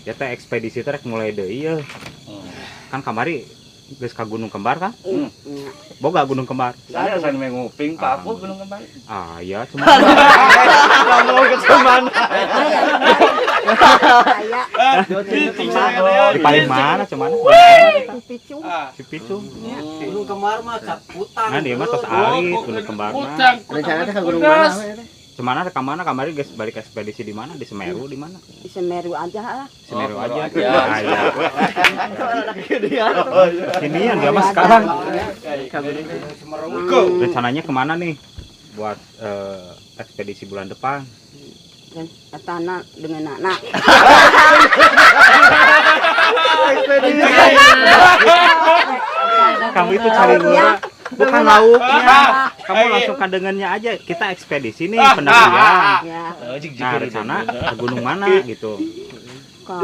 Ya teh ekspedisi teh rek mulai deui yeuh. Kan kamari geus ka Gunung Kembar kan? Boga Gunung Kembar. Saya san nguping Pak Apu Gunung Kembar. Ah iya cuma Mau ke mana? di paling mana cuman? Cipicu. Gunung Kembar mah Caputan. Nah dia mah tos alit Gunung Kembar mah. Rencana teh ke gunung mana? Cemana rek ka mana kamari geus balik ekspedisi di mana? Di Semeru di mana? Di Semeru aja lah. Semeru aja. aja. Iya. Kinian dia mah sekarang. Go. Rencananya kemana nih buat ekspedisi bulan depan? Dan tanah dengan anak. Kamu itu cari murah, bukan lauknya. Kamu langsung kadengannya aja. Kita ekspedisi nih pendakian. Ya, Nah rencana ke gunung mana gitu? ke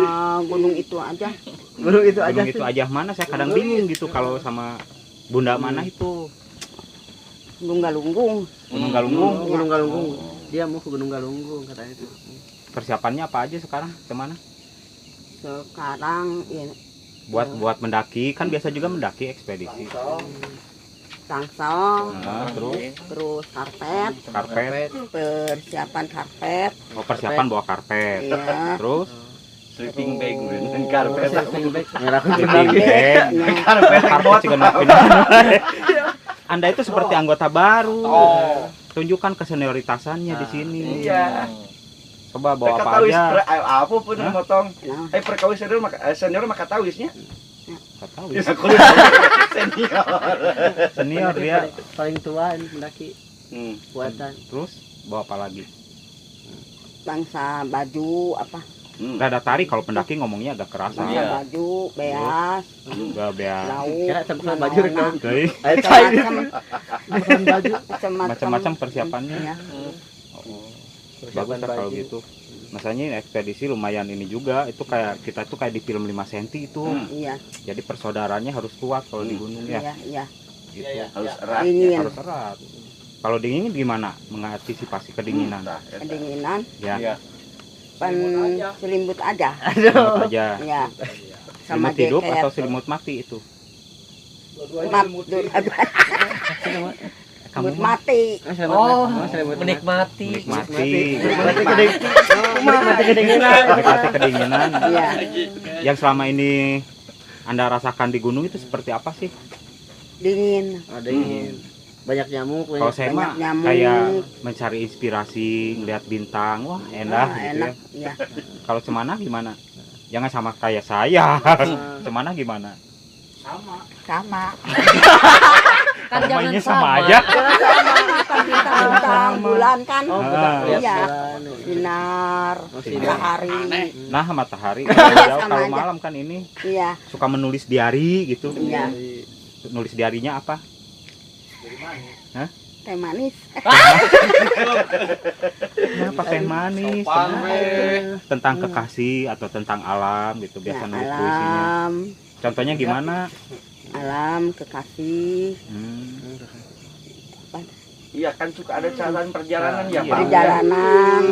gunung itu aja. Gunung itu aja. Gunung itu aja mana? Saya kadang bingung gitu kalau sama Bunda mana itu. Gunung Galunggung. Gunung Galunggung. Gunung Galunggung. Dia mau ke Gunung Galunggung katanya itu. Persiapannya apa aja sekarang? Kemana? Sekarang ya, Buat mendaki kan biasa juga mendaki ekspedisi. tangsel, Nah, terus karpet, karpet. persiapan karpet. Oh persiapan bawa karpet. Iya. Terus Sleeping bag dan karpet. Merah sleeping bag. Karpet juga napin. Anda itu seperti anggota baru. Tunjukkan kesenioritasannya di sini. Iya. Coba bawa apa Katawis aja? apa pun motong. Nah, Perkawis senior mah katawisnya. Nggak tahu Ya ya. senior. Senior dia. paling tua ini pendaki buatan. Terus bawa apa lagi? bangsa baju apa? Nggak ada tari kalau pendaki ngomongnya agak kerasa. Bangsa baju, beas, Nggak beas. lauk, Kira tempat baju rek dong. Oke. Macam-macam persiapannya. Ya. Bagus lah kalau gitu. Masanya ekspedisi lumayan ini juga. Itu kayak kita tuh kayak di film 5 cm itu. Iya, Jadi persaudaranya harus kuat kalau di gunung ya. iya, iya. Gitu. Harus erat. Dingin, Harus erat. Kalau dingin gimana? Mengantisipasi kedinginan. kedinginan, Ya. pen selimbut aja. Selimut aja. Ya. Sama Selimut hidup jaket. atau selimut mati itu? Kamu Selimut mati. Menikmati. menikmati. Menikmati kedinginan. Menikmati kedinginan. Iya. Yang selama ini Anda rasakan di gunung itu seperti apa sih? Dingin. Ada dingin. Banyak nyamuk. Kalau saya mah Banyak nyamuk. kayak mencari inspirasi, ngeliat bintang, wah enak Wah, gitu enak. ya. Ya. Kalau Cemana gimana? Jangan sama kayak saya. Cemana gimana? Sama. Kan mainnya sama aja. Bintang bulan kan. Oh, Ah. Iya. bulan. Sinar, matahari. Nah matahari kalau Sama kalau aja. malam kan ini Iya, suka menulis diary gitu. iya. Nulis diarinya apa? Teh manis. Apa teh manis? Tentang kekasih atau tentang alam gitu biasa Ya, nulis puisinya. alam, Contohnya gimana? alam, kekasih, Iya kan suka ada catatan perjalanan ya Pak. perjalanan.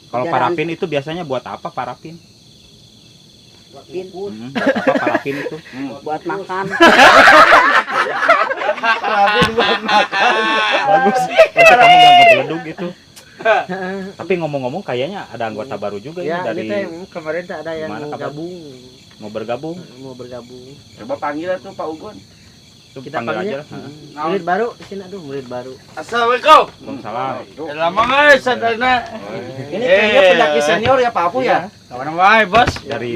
Kalau Jalan. parafin itu biasanya buat apa parafin? Buat apa parafin itu? Buat makan. Bagus. Itu kamu nggak ngebeledug gitu. Tapi ngomong-ngomong kayaknya ada anggota baru juga Ya, ini dari ini teh kemarin teh ada yang Gimana mau kabar? gabung. mau bergabung. Mau bergabung. Coba panggil tuh Pak Ugon. Itu Kita panggil aja. panggilnya. Heeh. Murid baru di sini aduh, murid baru. Assalamualaikum. Waalaikumsalam. Lama guys sadarna. Ini kayaknya pendaki senior ya Pak Apu ya. Kawan wae, Bos. Dari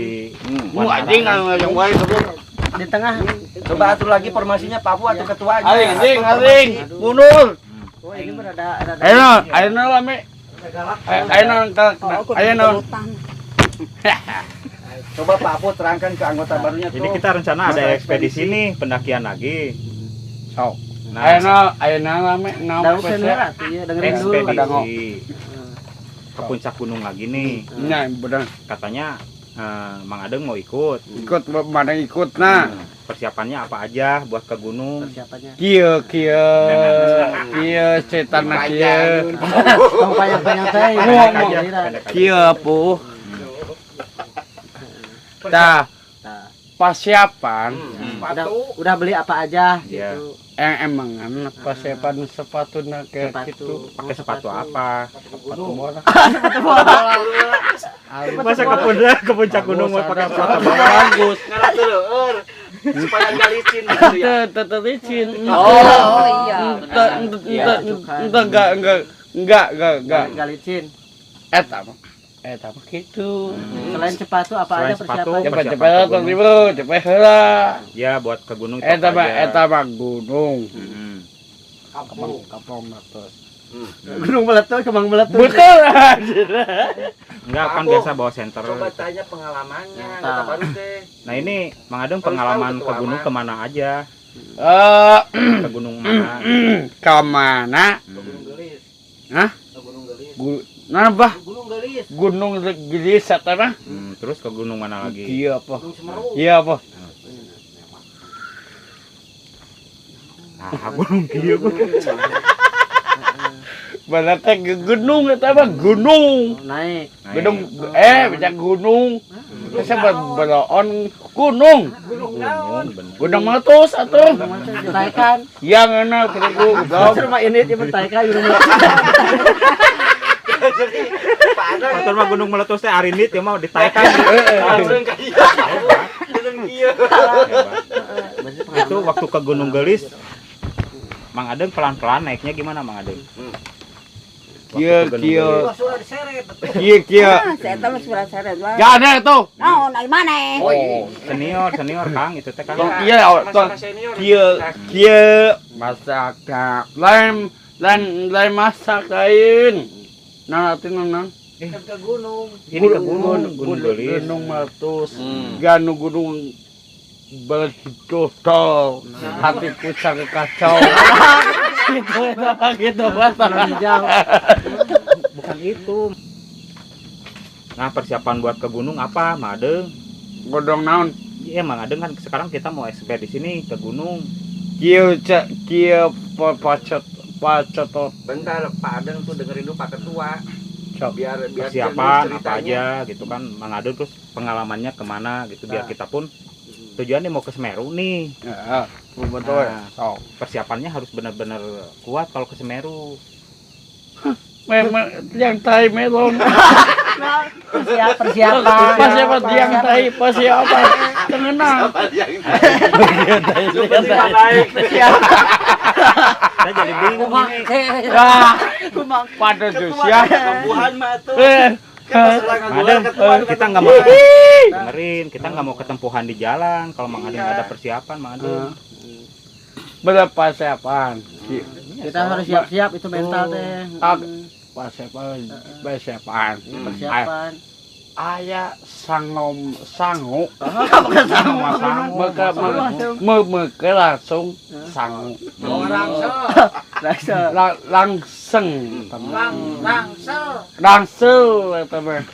Mu anjing yang wae tuh. Di tengah. Coba atur lagi formasinya Pak Apu atau ketuanya. Aing anjing, anjing. Mundur. Oh, ini berada ada. Ayeuna lame. Ayeuna Hutan. Coba Pak Apu terangkan ke anggota barunya tuh. ini kita rencana ada ekspedisi nih pendakian lagi. Sok. Nah, Ayeuna lame Daun senior atuh ya, dengerin dulu kadang. ekspedisi ke puncak gunung lagi nih. Nya bener. Katanya Mang Adeng mau ikut. Ikut mana ikut nah. Persiapannya apa aja buat ke gunung? Persiapannya. Kieu setan kieu. Mau banyak-banyak teh. Pendek aja, pendek aja. Kieu puh. Tah, Nah, persiapan udah beli apa aja Iya. gitu. emangan persiapan sepatunya kayak gitu. Pakai sepatu apa? Sepatu bola. Masa ke puncak gunung mau pakai sepatu bagus. Ngalah dulu, supaya nggak licin gitu ya. Tetep licin. Oh iya. Enggak. Nggak licin. Eta mah gitu. Selain sepatu apa Selain aja sepatu, persiapan? Cepet-cepet tong ribu, cepet heula. Ya buat ke gunung itu Eta apa mah aja. gunung. Mm-mm. Kapong meletus. Gunung meletus, kembang meletus. Betul. Enggak kan Aku biasa bawa senter. Coba tanya pengalamannya, Nah. nggak baru deh. Nah ini Mang Adeng Harus pengalaman tahu ke gunung ketuaman. kemana aja? Eh, Ke gunung mana? kemana? Ke Gunung Gelis. Hah? Ke Gunung Gelis. Nambah Gunung Gelis. gunung gelis eta mah? Terus ke gunung mana lagi? Iya apa? Gunung Semeru. Iya apa? Nah, gunung kieu. Bener teh gunung eta mah gunung. Naik. Gunung bisa gunung. Bisa beloon gunung. Gunung bener. Gunung meletus atuh. Ditaikan. Yang enak kudu goblok. Rumah ini dia mentaikan gunung meletus. Motor mah gunung meletus teh arinit ya mau ditaikan. Langsung kayak gunung kieu. Itu waktu ke Gunung Gelis Mang Adeng pelan-pelan naiknya gimana Mang Adeng? Kieu Waktu ke Gunung kieu. Gelis. Sudah diseret. Kieu. Saya tahu surat seret lah. Gak ada tuh. Naon ai maneh? Oh, senior Kang itu teh Kang. Tong iya tong kieu masak lain masak lain. Nah, nanti nang Ke gunung. Ini ke gunung Gelis. gunung meletus. Ganu gunung berhidupol hatiku sangat kacau. gitu bahasa Jauh. Bukan itu. Nah, persiapan buat ke gunung apa, Mang Adeng? Godong naon Iya, Mang Adeng kan sekarang kita mau ekspedisi nih ke gunung. kieu pacot Bentar, Pak Adeng tuh dengerin dulu Pak Ketua. Cok. Biar Persiapan dia apa aja gitu kan, Mang Adeng terus pengalamannya kemana gitu biar kita pun tujuannya mau ke Semeru nih. Heeh, betul. Nah. Sok. Persiapannya harus benar-benar kuat kalau ke Semeru. Memang yang tai melon. Persiapan. Persiapan yang tai persiapan. Tengenang. Saya jadi bingung ini. Wah, pada Josia. Kebuhan mah tuh. Mang Adeng, kita nggak mau dengerin, kita nggak mau ketempuhan di jalan. Kalau Mang Adeng nggak ada persiapan, Mang Adeng. Berapa persiapan? Kita harus siap-siap itu mental teh. Persiapan. Persiapan. Ayah sangu sangu meke langsung sangu langsung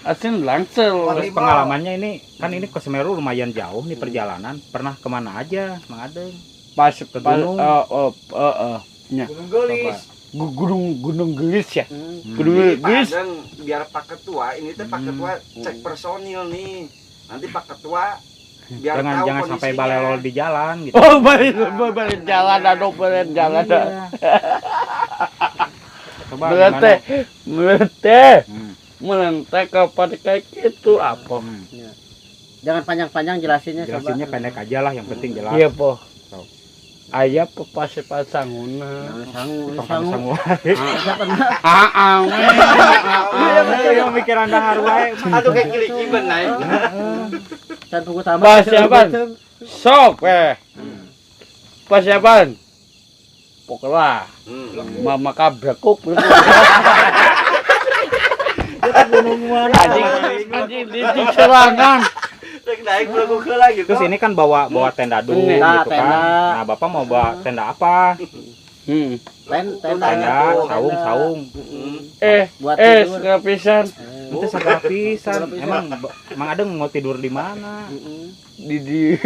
asin langsung. Terus pengalamannya ini kan ini ke Semeru lumayan jauh nih perjalanan. Pernah kemana aja, Mang Adeng? Pas Ke gunung. Gunung Gelis ya. Gunung Pak Gelis. Adeng biar Pak Ketua ini teh Pak Ketua cek personil nih. Nanti Pak Ketua biar tahu Jangan sampai kondisinya. balelol di jalan gitu. Oh, balik jalan, aduh balik jalan. Coba gimana? Melete, melente kapan kayak gitu apa? Jangan panjang-panjang jelasinnya. Jelasinnya pendek aja lah, yang penting jelas. Iya po. Ayah pepas sanguna. Sangu. Yang mikiran dahar wae. Aduh kayak kilik-kiben naik. Dan tunggu tambah. Persiapan. Sok persiapan. Pokoknya mama kabrakuk. Anjing di serangan. Naik belagu heula gitu. Terus ini kan bawa tenda dulu Nah, gitu kan. tenda. Nah, Bapak mau bawa tenda apa? Tenda. Saung. Buat tidur. Kepisan Itu segrapisan. Emang Mang Adeng mau tidur di mana? di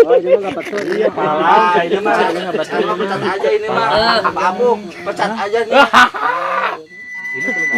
Oh, ini enggak betul. Iya, Pala, ini mah enggak betul. Pecat aja ini mah. Apa Abu? Pecat aja nih. Ini belum